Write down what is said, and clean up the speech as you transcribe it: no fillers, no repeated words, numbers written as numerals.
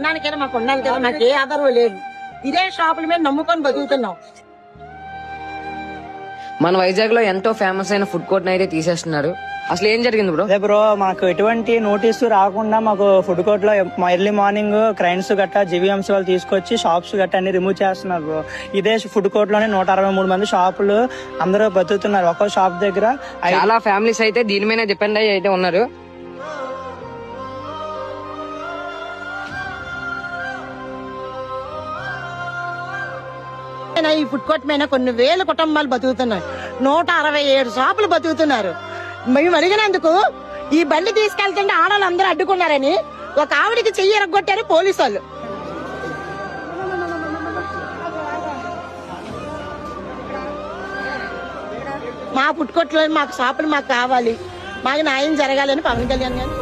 ఉన్నానికైనా మాకు ఉండాలి కదా, మాకు ఏ ఆధారం లేదు. ఇదే షాపుల మీద నమ్ముకొని బతుకుతున్నాం. మన వైజాగ్ లో ఎంతో ఫేమస్ అయిన ఫుడ్ కోర్ట్ అయితే తీసేస్తున్నారు. అసలు ఏం జరిగింది బ్రో? అదే బ్రో, మాకు ఎటువంటి నోటీసు రాకుండా మాకు ఫుడ్ కోర్ట్ లో ఎర్లీ మార్నింగ్ క్రైన్స్ గట్టా జీవీఎంసీ వాళ్ళు తీసుకొచ్చి షాప్స్ గట్టా అన్ని రిమూవ్ చేస్తున్నారు బ్రో. ఇదే ఫుడ్ కోర్ట్ లోనే 163 మంది షాపులు అందరూ బతుకుతున్నారు. ఒక్కో షాప్ దగ్గర చాలా ఫ్యామిలీస్ అయితే దీని మీద డిపెండ్ అయ్యి అయితే ఉన్నారు. ఈ ఫుడ్ కోర్ట్ మీద కొన్ని వేల కుటుంబాలు బతుకుతున్నాయి. 167 షాపులు బతుకుతున్నారు. మేము అడిగినందుకు ఈ బండి తీసుకెళ్తుంటే ఆడవాళ్ళు అందరూ అడ్డుకున్నారని ఒక ఆవిడికి చెయ్యి ఎరగొట్టారు పోలీసు వాళ్ళు. మా ఫుడ్ కోర్ట్ లో మాకు షాపులు మాకు కావాలి, మాకు న్యాయం జరగాలని పవన్ కళ్యాణ్ గారు